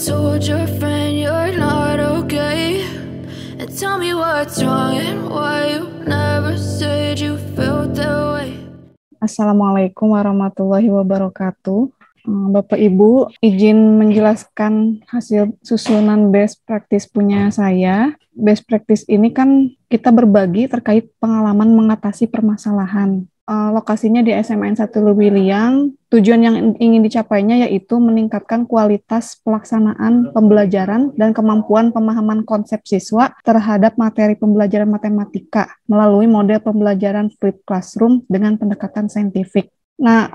told your friend you're not okay? And tell me what's wrong and why you never said you felt that way. Assalamualaikum warahmatullahi wabarakatuh. Bapak Ibu, izin menjelaskan hasil susunan best practice punya saya. Best practice ini kan kita berbagi terkait pengalaman mengatasi permasalahan. Lokasinya di SMN 1 Lewiliang. Tujuan yang ingin dicapainya yaitu meningkatkan kualitas pelaksanaan pembelajaran dan kemampuan pemahaman konsep siswa terhadap materi pembelajaran matematika melalui model pembelajaran flipped classroom dengan pendekatan saintifik. Nah,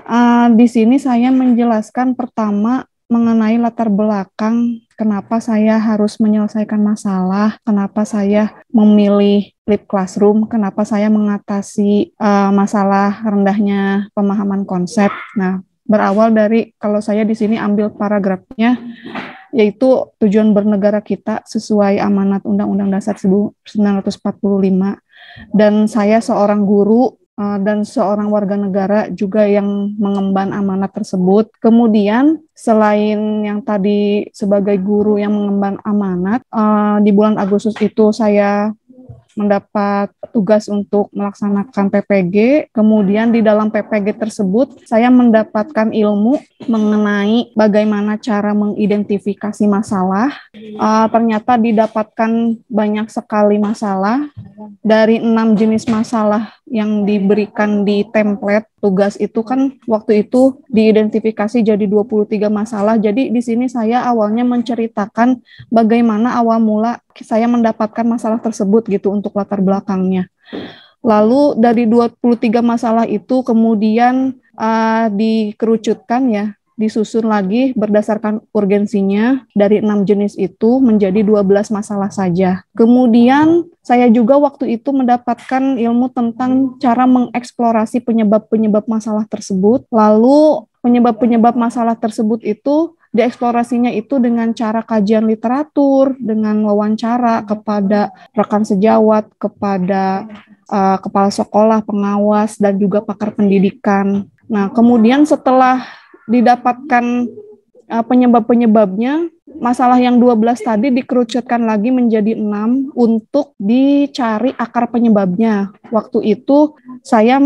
di sini saya menjelaskan pertama mengenai latar belakang kenapa saya harus menyelesaikan masalah, kenapa saya memilih flipped classroom, kenapa saya mengatasi masalah rendahnya pemahaman konsep. Nah, berawal dari kalau saya di sini ambil paragrafnya, yaitu tujuan bernegara kita sesuai amanat Undang-Undang Dasar 1945, dan saya seorang guru dan seorang warga negara juga yang mengemban amanat tersebut. Kemudian selain yang tadi sebagai guru yang mengemban amanat, di bulan Agustus itu saya mendapat tugas untuk melaksanakan PPG. Kemudian di dalam PPG tersebut saya mendapatkan ilmu mengenai bagaimana cara mengidentifikasi masalah. Ternyata didapatkan banyak sekali masalah. Dari 6 jenis masalah yang diberikan di template tugas itu kan waktu itu diidentifikasi jadi 23 masalah. Jadi di sini saya awalnya menceritakan bagaimana awal mula saya mendapatkan masalah tersebut gitu untuk latar belakangnya. Lalu dari 23 masalah itu kemudian dikerucutkan ya, disusun lagi berdasarkan urgensinya dari 6 jenis itu menjadi 12 masalah saja. Kemudian saya juga waktu itu mendapatkan ilmu tentang cara mengeksplorasi penyebab-penyebab masalah tersebut. Lalu penyebab-penyebab masalah tersebut itu dieksplorasinya itu dengan cara kajian literatur, dengan wawancara kepada rekan sejawat, kepada kepala sekolah, pengawas, dan juga pakar pendidikan. Nah, kemudian setelah didapatkan penyebab-penyebabnya, masalah yang 12 tadi dikerucutkan lagi menjadi 6 untuk dicari akar penyebabnya. Waktu itu saya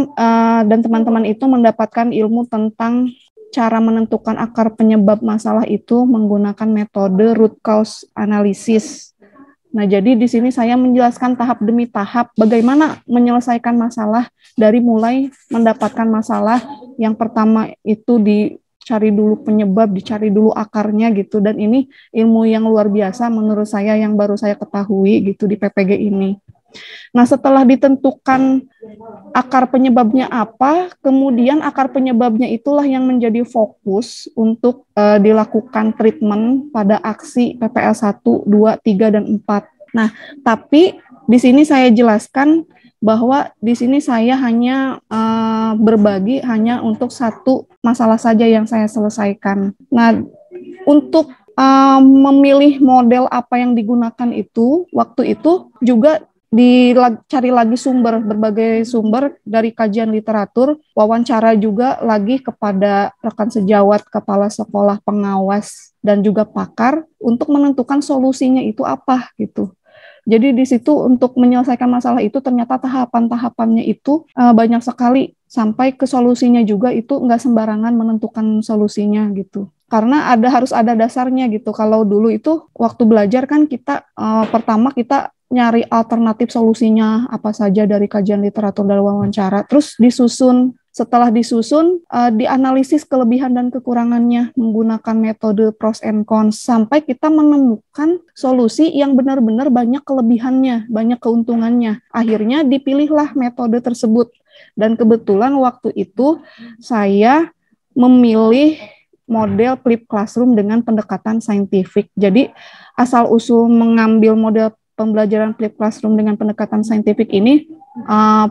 dan teman-teman itu mendapatkan ilmu tentang cara menentukan akar penyebab masalah itu menggunakan metode root cause analysis. Nah, jadi di sini saya menjelaskan tahap demi tahap bagaimana menyelesaikan masalah dari mulai mendapatkan masalah. Yang pertama itu dicari dulu penyebab, dicari dulu akarnya gitu, dan ini ilmu yang luar biasa menurut saya yang baru saya ketahui gitu di PPG ini. Nah, setelah ditentukan akar penyebabnya apa, kemudian akar penyebabnya itulah yang menjadi fokus untuk dilakukan treatment pada aksi PPL 1, 2, 3, dan 4. Nah, tapi di sini saya jelaskan bahwa di sini saya hanya berbagi hanya untuk satu masalah saja yang saya selesaikan. Nah, untuk memilih model apa yang digunakan itu, waktu itu juga dicari lagi berbagai sumber dari kajian literatur, wawancara juga lagi kepada rekan sejawat, kepala sekolah, pengawas, dan juga pakar untuk menentukan solusinya itu apa gitu. Jadi di situ untuk menyelesaikan masalah itu ternyata tahapan-tahapannya itu banyak sekali, sampai ke solusinya juga itu nggak sembarangan menentukan solusinya gitu. Karena harus ada dasarnya gitu. Kalau dulu itu waktu belajar kan kita pertama kita nyari alternatif solusinya apa saja dari kajian literatur dan wawancara, terus disusun. Setelah disusun, dianalisis kelebihan dan kekurangannya menggunakan metode pros and cons sampai kita menemukan solusi yang benar-benar banyak kelebihannya, banyak keuntungannya. Akhirnya dipilihlah metode tersebut. Dan kebetulan waktu itu saya memilih model flipped classroom dengan pendekatan saintifik. Jadi asal-usul mengambil model pembelajaran flipped classroom dengan pendekatan saintifik ini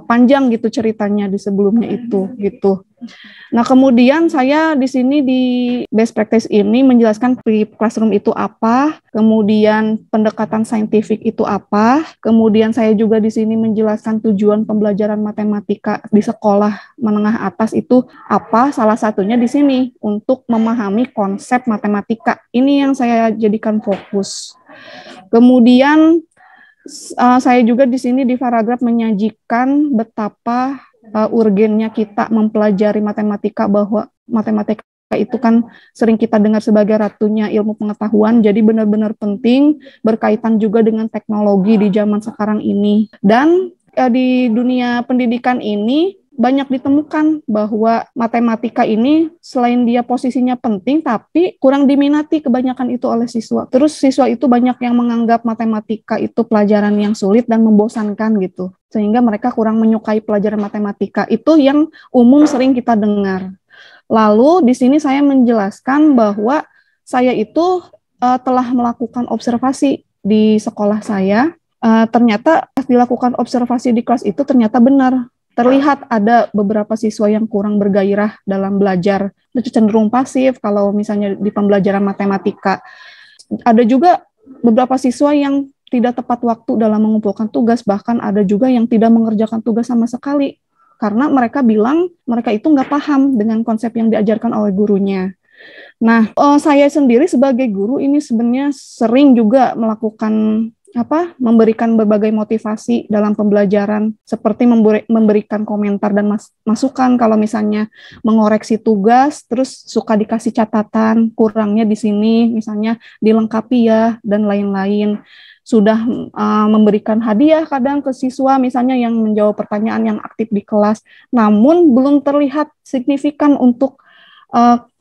panjang gitu ceritanya di sebelumnya itu gitu. Nah, kemudian saya di sini di best practice ini menjelaskan flipped classroom itu apa, kemudian pendekatan saintifik itu apa, kemudian saya juga di sini menjelaskan tujuan pembelajaran matematika di sekolah menengah atas itu apa, salah satunya di sini untuk memahami konsep matematika. Ini yang saya jadikan fokus. Kemudian saya juga di sini di paragraf menyajikan betapa urgennya kita mempelajari matematika, bahwa matematika itu kan sering kita dengar sebagai ratunya ilmu pengetahuan, jadi benar-benar penting, berkaitan juga dengan teknologi di zaman sekarang ini. Dan di dunia pendidikan ini banyak ditemukan bahwa matematika ini selain dia posisinya penting, tapi kurang diminati kebanyakan itu oleh siswa. Terus siswa itu banyak yang menganggap matematika itu pelajaran yang sulit dan membosankan gitu. Sehingga mereka kurang menyukai pelajaran matematika. Itu yang umum sering kita dengar. Lalu di sini saya menjelaskan bahwa saya itu telah melakukan observasi di sekolah saya. Ternyata dilakukan observasi di kelas itu ternyata benar. Terlihat ada beberapa siswa yang kurang bergairah dalam belajar, cenderung pasif kalau misalnya di pembelajaran matematika. Ada juga beberapa siswa yang tidak tepat waktu dalam mengumpulkan tugas, bahkan ada juga yang tidak mengerjakan tugas sama sekali, karena mereka bilang mereka itu nggak paham dengan konsep yang diajarkan oleh gurunya. Nah, saya sendiri sebagai guru ini sebenarnya sering juga melakukan memberikan berbagai motivasi dalam pembelajaran, seperti memberikan komentar dan masukan kalau misalnya mengoreksi tugas, terus suka dikasih catatan, kurangnya di sini, misalnya dilengkapi ya, dan lain-lain. Sudah memberikan hadiah kadang ke siswa, misalnya yang menjawab pertanyaan yang aktif di kelas, namun belum terlihat signifikan untuk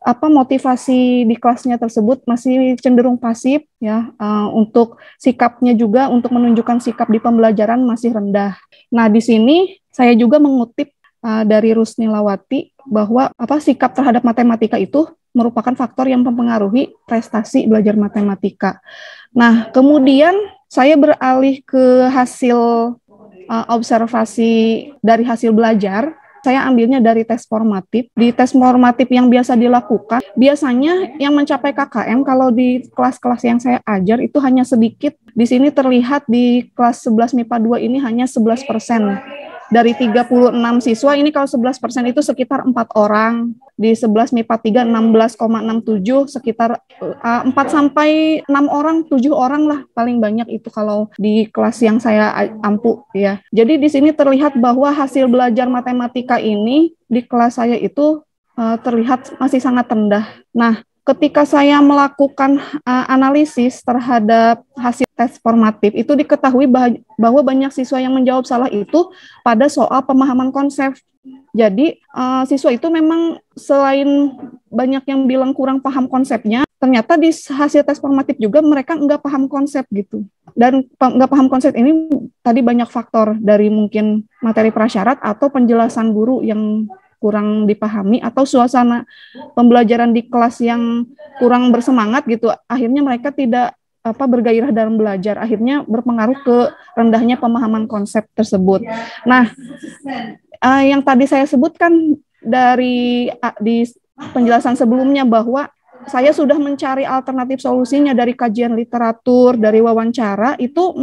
motivasi di kelasnya tersebut, masih cenderung pasif ya. Untuk sikapnya juga, untuk menunjukkan sikap di pembelajaran masih rendah. Nah, di sini saya juga mengutip dari Rusnilawati bahwa sikap terhadap matematika itu merupakan faktor yang mempengaruhi prestasi belajar matematika. Nah, kemudian saya beralih ke hasil observasi dari hasil belajar. Saya ambilnya dari tes formatif. Di tes formatif yang biasa dilakukan, biasanya yang mencapai KKM kalau di kelas-kelas yang saya ajar itu hanya sedikit. Di sini terlihat di kelas 11 MIPA 2 ini hanya 11%. Dari 36 siswa, ini kalau 11% itu sekitar 4 orang. Di 11 MIPA 3, 16,67, sekitar 4-6 orang, 7 orang lah paling banyak itu kalau di kelas yang saya ampu ya. Jadi di sini terlihat bahwa hasil belajar matematika ini di kelas saya itu terlihat masih sangat rendah. Nah, ketika saya melakukan analisis terhadap hasil tes formatif, itu diketahui bahwa banyak siswa yang menjawab salah itu pada soal pemahaman konsep. Jadi siswa itu memang selain banyak yang bilang kurang paham konsepnya, ternyata di hasil tes formatif juga mereka nggak paham konsep gitu. Dan nggak paham konsep ini tadi banyak faktor, dari mungkin materi prasyarat atau penjelasan guru yang kurang dipahami, atau suasana pembelajaran di kelas yang kurang bersemangat gitu. Akhirnya mereka tidak bergairah dalam belajar, akhirnya berpengaruh ke rendahnya pemahaman konsep tersebut. Nah, yang tadi saya sebutkan di penjelasan sebelumnya bahwa saya sudah mencari alternatif solusinya dari kajian literatur, dari wawancara, itu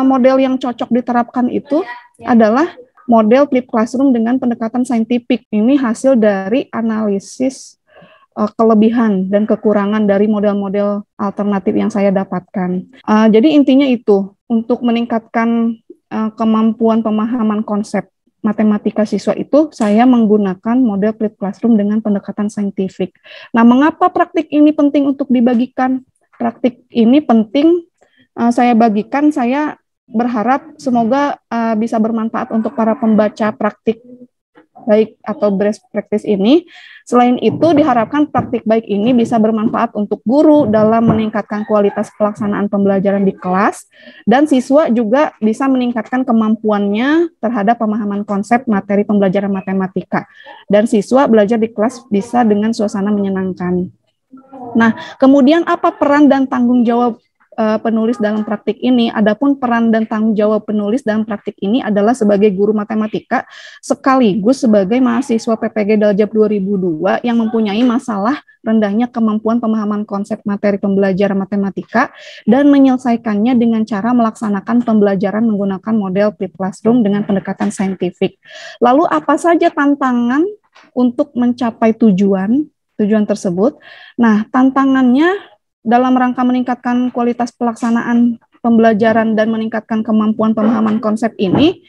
model yang cocok diterapkan itu adalah model flipped classroom dengan pendekatan saintifik. Ini hasil dari analisis kelebihan dan kekurangan dari model-model alternatif yang saya dapatkan. Jadi intinya itu, untuk meningkatkan kemampuan pemahaman konsep matematika siswa itu, saya menggunakan model flipped classroom dengan pendekatan saintifik. Nah, mengapa praktik ini penting untuk dibagikan? Praktik ini penting saya bagikan, saya berharap semoga bisa bermanfaat untuk para pembaca praktik baik atau best practice ini. Selain itu, diharapkan praktik baik ini bisa bermanfaat untuk guru dalam meningkatkan kualitas pelaksanaan pembelajaran di kelas, dan siswa juga bisa meningkatkan kemampuannya terhadap pemahaman konsep materi pembelajaran matematika. Dan siswa belajar di kelas bisa dengan suasana menyenangkan. Nah, kemudian apa peran dan tanggung jawab penulis dalam praktik ini. Adapun peran dan tanggung jawab penulis dalam praktik ini adalah sebagai guru matematika sekaligus sebagai mahasiswa PPG Daljab 2002 yang mempunyai masalah rendahnya kemampuan pemahaman konsep materi pembelajaran matematika dan menyelesaikannya dengan cara melaksanakan pembelajaran menggunakan model flipped classroom dengan pendekatan saintifik. Lalu apa saja tantangan untuk mencapai tujuan tersebut? Nah, tantangannya dalam rangka meningkatkan kualitas pelaksanaan pembelajaran dan meningkatkan kemampuan pemahaman konsep ini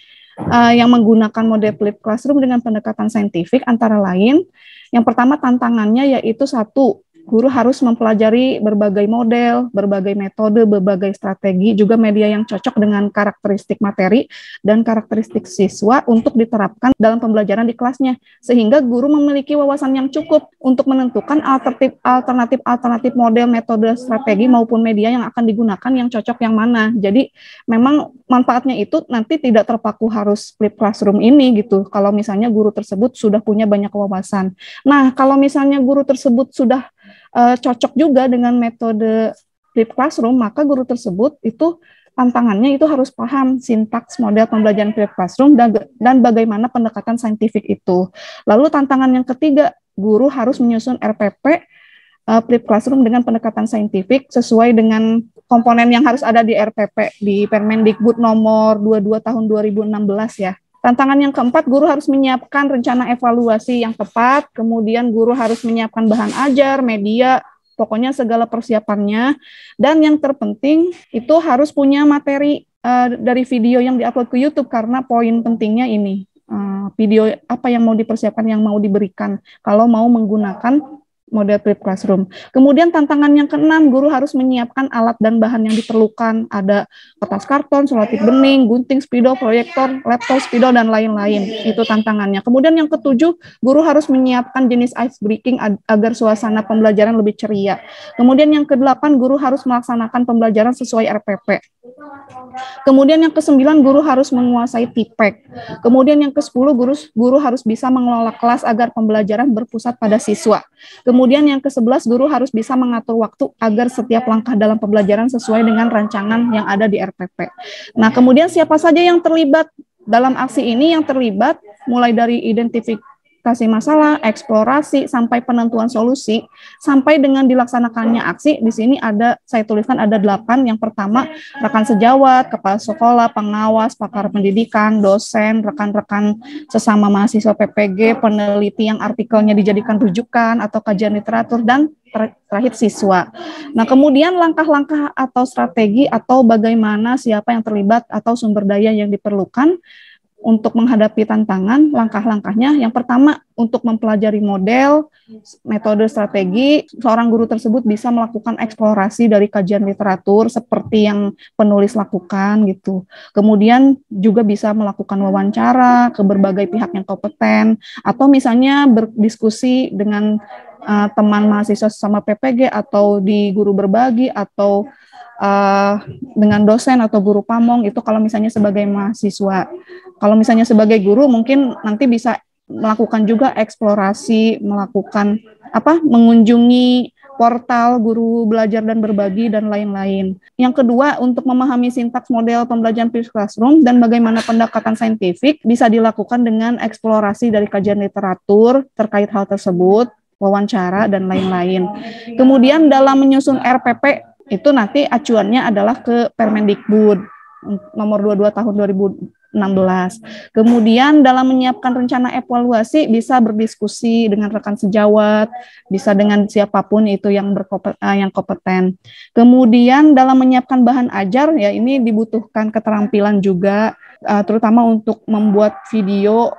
yang menggunakan model flipped classroom dengan pendekatan saintifik antara lain, yang pertama tantangannya yaitu satu, guru harus mempelajari berbagai model, berbagai metode, berbagai strategi, juga media yang cocok dengan karakteristik materi dan karakteristik siswa untuk diterapkan dalam pembelajaran di kelasnya, sehingga guru memiliki wawasan yang cukup untuk menentukan alternatif model, metode, strategi maupun media yang akan digunakan yang cocok yang mana. Jadi memang manfaatnya itu nanti tidak terpaku harus flipped classroom ini gitu, kalau misalnya guru tersebut sudah punya banyak wawasan. Nah, kalau misalnya guru tersebut sudah cocok juga dengan metode flipped classroom, maka guru tersebut itu tantangannya itu harus paham sintaks model pembelajaran flipped classroom dan bagaimana pendekatan saintifik itu. Lalu tantangan yang ketiga, guru harus menyusun RPP flipped classroom dengan pendekatan saintifik sesuai dengan komponen yang harus ada di RPP di Permendikbud nomor 22 tahun 2016 ya. Tantangan yang keempat, guru harus menyiapkan rencana evaluasi yang tepat, kemudian guru harus menyiapkan bahan ajar, media, pokoknya segala persiapannya. Dan yang terpenting itu harus punya materi dari video yang diupload ke YouTube, karena poin pentingnya ini, video apa yang mau dipersiapkan, yang mau diberikan kalau mau menggunakan model flipped classroom. Kemudian tantangan yang keenam, guru harus menyiapkan alat dan bahan yang diperlukan. Ada kertas karton, selotip bening, gunting, spidol, proyektor, laptop, spidol, dan lain-lain. Itu tantangannya. Kemudian yang ketujuh, guru harus menyiapkan jenis ice breaking agar suasana pembelajaran lebih ceria. Kemudian yang kedelapan, guru harus melaksanakan pembelajaran sesuai RPP. Kemudian yang kesembilan, guru harus menguasai TPEK. Kemudian yang ke-10, guru harus bisa mengelola kelas agar pembelajaran berpusat pada siswa. Kemudian yang ke-11, guru harus bisa mengatur waktu agar setiap langkah dalam pembelajaran sesuai dengan rancangan yang ada di RPP. Nah, kemudian siapa saja yang terlibat dalam aksi ini? Yang terlibat mulai dari identifikasi masalah, eksplorasi, sampai penentuan solusi, sampai dengan dilaksanakannya aksi. Di sini ada, saya tuliskan ada 8. Yang pertama, rekan sejawat, kepala sekolah, pengawas, pakar pendidikan, dosen, rekan-rekan sesama mahasiswa PPG, peneliti yang artikelnya dijadikan rujukan atau kajian literatur, dan terakhir siswa. Nah, kemudian langkah-langkah atau strategi atau bagaimana, siapa yang terlibat atau sumber daya yang diperlukan untuk menghadapi tantangan. Langkah-langkahnya, yang pertama, untuk mempelajari model, metode, strategi, seorang guru tersebut bisa melakukan eksplorasi dari kajian literatur seperti yang penulis lakukan gitu. Kemudian juga bisa melakukan wawancara ke berbagai pihak yang kompeten, atau misalnya berdiskusi dengan teman mahasiswa sesama PPG, atau di guru berbagi, atau dengan dosen atau guru pamong, itu kalau misalnya sebagai mahasiswa. Kalau misalnya sebagai guru, mungkin nanti bisa melakukan juga eksplorasi, melakukan mengunjungi portal guru belajar dan berbagi, dan lain-lain. Yang kedua, untuk memahami sintaks model pembelajaran flipped classroom dan bagaimana pendekatan saintifik bisa dilakukan dengan eksplorasi dari kajian literatur terkait hal tersebut, wawancara, dan lain-lain. Kemudian dalam menyusun RPP, itu nanti acuannya adalah ke Permendikbud nomor 22 tahun 2016. Kemudian dalam menyiapkan rencana evaluasi bisa berdiskusi dengan rekan sejawat, bisa dengan siapapun itu yang kompeten. Kemudian dalam menyiapkan bahan ajar, ya ini dibutuhkan keterampilan juga, terutama untuk membuat video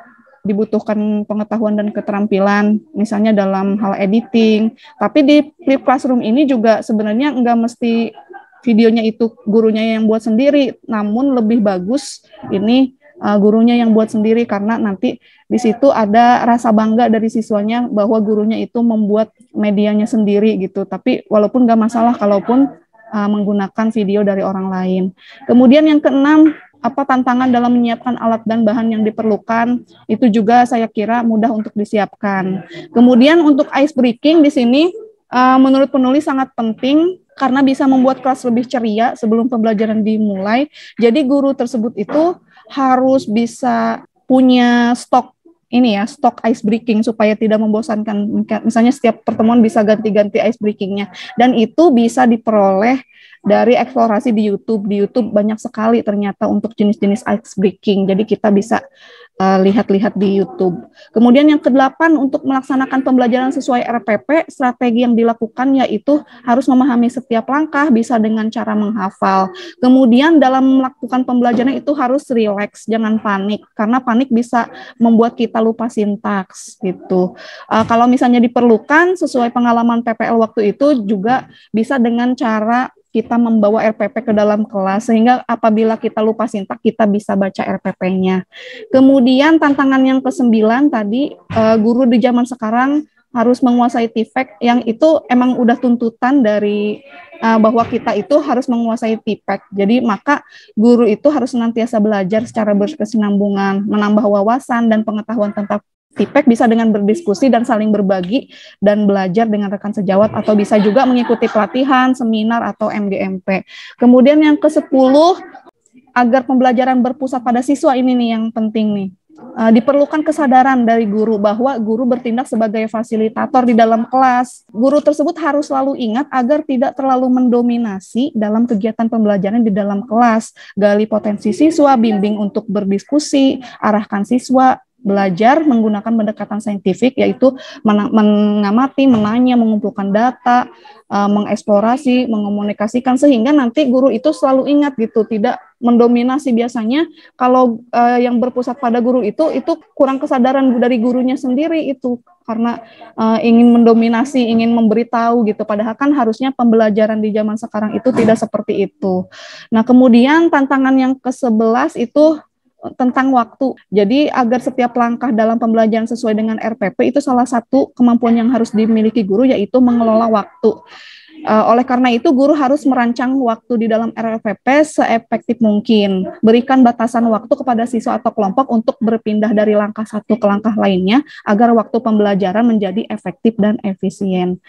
dibutuhkan pengetahuan dan keterampilan, misalnya dalam hal editing. Tapi di flipped classroom ini juga sebenarnya nggak mesti videonya itu gurunya yang buat sendiri, namun lebih bagus ini gurunya yang buat sendiri, karena nanti di situ ada rasa bangga dari siswanya bahwa gurunya itu membuat medianya sendiri gitu. Tapi walaupun nggak masalah kalaupun menggunakan video dari orang lain. Kemudian yang keenam, tantangan dalam menyiapkan alat dan bahan yang diperlukan, itu juga saya kira mudah untuk disiapkan. Kemudian untuk ice breaking di sini menurut penulis sangat penting karena bisa membuat kelas lebih ceria sebelum pembelajaran dimulai. Jadi guru tersebut itu harus bisa punya stok ice breaking supaya tidak membosankan. Misalnya setiap pertemuan bisa ganti-ganti ice breakingnya, dan itu bisa diperoleh dari eksplorasi di YouTube. Di YouTube banyak sekali ternyata untuk jenis-jenis ice breaking. Jadi kita bisa lihat-lihat di YouTube. Kemudian yang kedelapan, untuk melaksanakan pembelajaran sesuai RPP, strategi yang dilakukan yaitu harus memahami setiap langkah, bisa dengan cara menghafal. Kemudian dalam melakukan pembelajaran itu harus rileks, jangan panik, karena panik bisa membuat kita lupa sintaks gitu. Kalau misalnya diperlukan, sesuai pengalaman PPL waktu itu juga bisa dengan cara kita membawa RPP ke dalam kelas, sehingga apabila kita lupa sintak, kita bisa baca RPP-nya. Kemudian tantangan yang ke-9 tadi, guru di zaman sekarang harus menguasai TIPEK, yang itu emang udah tuntutan dari bahwa kita itu harus menguasai TIPEK. Jadi maka guru itu harus senantiasa belajar secara berkesinambungan, menambah wawasan dan pengetahuan tentang TIPEK bisa dengan berdiskusi dan saling berbagi dan belajar dengan rekan sejawat, atau bisa juga mengikuti pelatihan, seminar, atau MGMP. Kemudian yang ke-10, agar pembelajaran berpusat pada siswa, ini nih yang penting nih. Diperlukan kesadaran dari guru bahwa guru bertindak sebagai fasilitator di dalam kelas. Guru tersebut harus selalu ingat agar tidak terlalu mendominasi dalam kegiatan pembelajaran di dalam kelas. Gali potensi siswa, bimbing untuk berdiskusi, arahkan siswa belajar menggunakan pendekatan saintifik, yaitu mengamati, menanya, mengumpulkan data, mengeksplorasi, mengomunikasikan, sehingga nanti guru itu selalu ingat gitu, tidak mendominasi. Biasanya kalau yang berpusat pada guru itu kurang kesadaran dari gurunya sendiri itu, karena ingin mendominasi, ingin memberitahu gitu, padahal kan harusnya pembelajaran di zaman sekarang itu tidak seperti itu. Nah, kemudian tantangan yang ke-11 itu tentang waktu. Jadi agar setiap langkah dalam pembelajaran sesuai dengan RPP, itu salah satu kemampuan yang harus dimiliki guru, yaitu mengelola waktu. Oleh karena itu, guru harus merancang waktu di dalam RPP seefektif mungkin. Berikan batasan waktu kepada siswa atau kelompok untuk berpindah dari langkah satu ke langkah lainnya, agar waktu pembelajaran menjadi efektif dan efisien.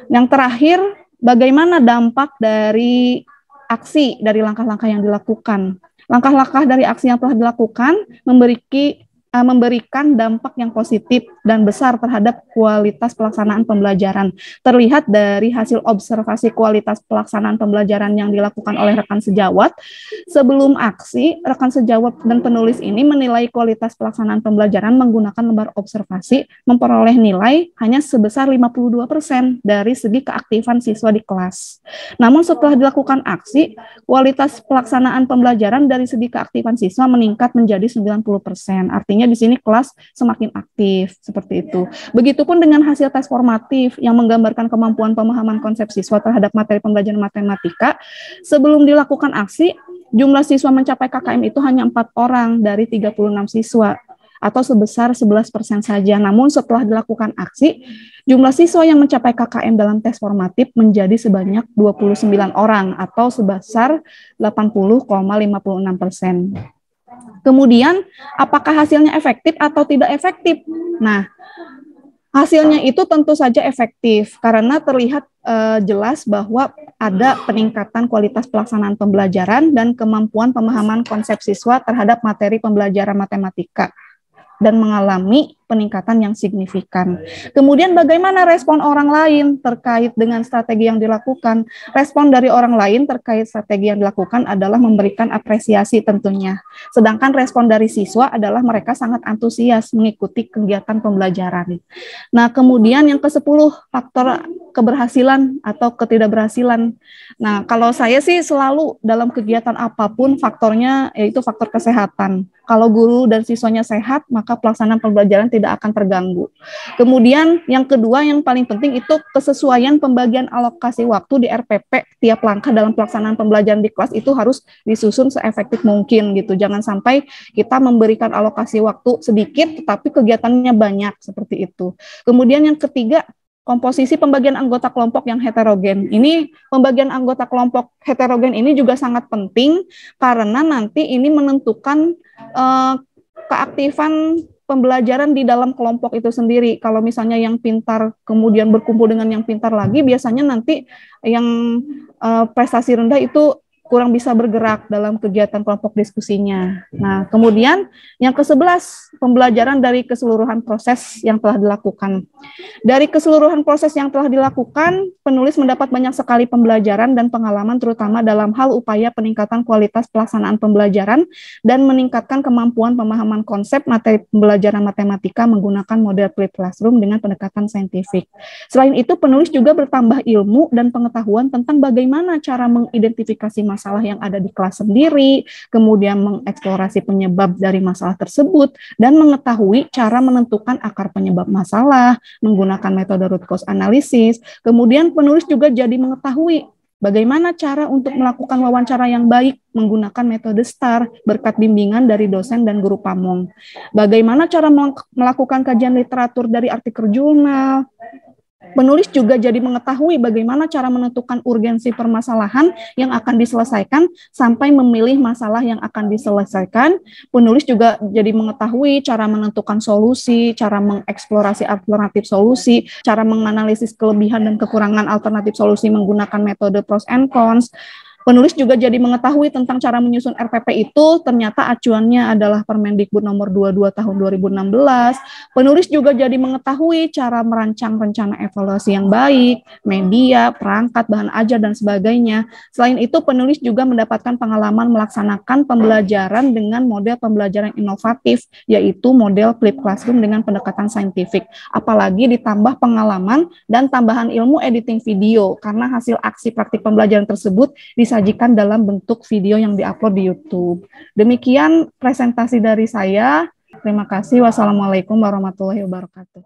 Yang terakhir, bagaimana dampak dari aksi dari langkah-langkah yang dilakukan. Langkah-langkah dari aksi yang telah dilakukan memberikan dampak yang positif dan besar terhadap kualitas pelaksanaan pembelajaran. Terlihat dari hasil observasi kualitas pelaksanaan pembelajaran yang dilakukan oleh rekan sejawat. Sebelum aksi, rekan sejawat dan penulis ini menilai kualitas pelaksanaan pembelajaran menggunakan lembar observasi, memperoleh nilai hanya sebesar 52% dari segi keaktifan siswa di kelas. Namun setelah dilakukan aksi, kualitas pelaksanaan pembelajaran dari segi keaktifan siswa meningkat menjadi 90%. Artinya di sini kelas semakin aktif, seperti itu. Begitupun dengan hasil tes formatif yang menggambarkan kemampuan pemahaman konsep siswa terhadap materi pembelajaran matematika. Sebelum dilakukan aksi, jumlah siswa mencapai KKM itu hanya 4 orang dari 36 siswa, atau sebesar 11% saja. Namun setelah dilakukan aksi, jumlah siswa yang mencapai KKM dalam tes formatif menjadi sebanyak 29 orang, atau sebesar 80,56%. Kemudian, apakah hasilnya efektif atau tidak efektif? Nah, hasilnya itu tentu saja efektif, karena terlihat jelas bahwa ada peningkatan kualitas pelaksanaan pembelajaran dan kemampuan pemahaman konsep siswa terhadap materi pembelajaran matematika, dan mengalami peningkatan yang signifikan. Kemudian bagaimana respon orang lain terkait dengan strategi yang dilakukan? Respon dari orang lain terkait strategi yang dilakukan adalah memberikan apresiasi tentunya. Sedangkan respon dari siswa adalah mereka sangat antusias mengikuti kegiatan pembelajaran. Nah, kemudian yang ke-10, faktor keberhasilan atau ketidakberhasilan. Nah, kalau saya sih selalu dalam kegiatan apapun faktornya yaitu faktor kesehatan. Kalau guru dan siswanya sehat, maka pelaksanaan pembelajaran tidak akan terganggu. Kemudian yang kedua yang paling penting itu kesesuaian pembagian alokasi waktu di RPP. Tiap langkah dalam pelaksanaan pembelajaran di kelas itu harus disusun seefektif mungkin gitu. Jangan sampai kita memberikan alokasi waktu sedikit tetapi kegiatannya banyak, seperti itu. Kemudian yang ketiga, komposisi pembagian anggota kelompok yang heterogen. Ini pembagian anggota kelompok heterogen ini juga sangat penting karena nanti ini menentukan keaktifan pembelajaran di dalam kelompok itu sendiri. Kalau misalnya yang pintar kemudian berkumpul dengan yang pintar lagi, biasanya nanti yang prestasi rendah itu kurang bisa bergerak dalam kegiatan kelompok diskusinya. Nah, kemudian yang ke-11, pembelajaran dari keseluruhan proses yang telah dilakukan. Dari keseluruhan proses yang telah dilakukan, penulis mendapat banyak sekali pembelajaran dan pengalaman terutama dalam hal upaya peningkatan kualitas pelaksanaan pembelajaran dan meningkatkan kemampuan pemahaman konsep materi pembelajaran matematika menggunakan model flipped classroom dengan pendekatan saintifik. Selain itu, penulis juga bertambah ilmu dan pengetahuan tentang bagaimana cara mengidentifikasi masalah yang ada di kelas sendiri, kemudian mengeksplorasi penyebab dari masalah tersebut, dan mengetahui cara menentukan akar penyebab masalah, menggunakan metode root cause analysis. Kemudian penulis juga jadi mengetahui bagaimana cara untuk melakukan wawancara yang baik menggunakan metode STAR berkat bimbingan dari dosen dan guru pamong. Bagaimana cara melakukan kajian literatur dari artikel jurnal. Penulis juga jadi mengetahui bagaimana cara menentukan urgensi permasalahan yang akan diselesaikan sampai memilih masalah yang akan diselesaikan. Penulis juga jadi mengetahui cara menentukan solusi, cara mengeksplorasi alternatif solusi, cara menganalisis kelebihan dan kekurangan alternatif solusi menggunakan metode pros and cons. Penulis juga jadi mengetahui tentang cara menyusun RPP itu, ternyata acuannya adalah Permendikbud nomor 22 tahun 2016. Penulis juga jadi mengetahui cara merancang rencana evaluasi yang baik, media, perangkat, bahan ajar, dan sebagainya. Selain itu, penulis juga mendapatkan pengalaman melaksanakan pembelajaran dengan model pembelajaran inovatif, yaitu model flipped classroom dengan pendekatan saintifik. Apalagi ditambah pengalaman dan tambahan ilmu editing video, karena hasil aksi praktik pembelajaran tersebut disajikan dalam bentuk video yang diupload di YouTube. Demikian presentasi dari saya. Terima kasih. Wassalamualaikum warahmatullahi wabarakatuh.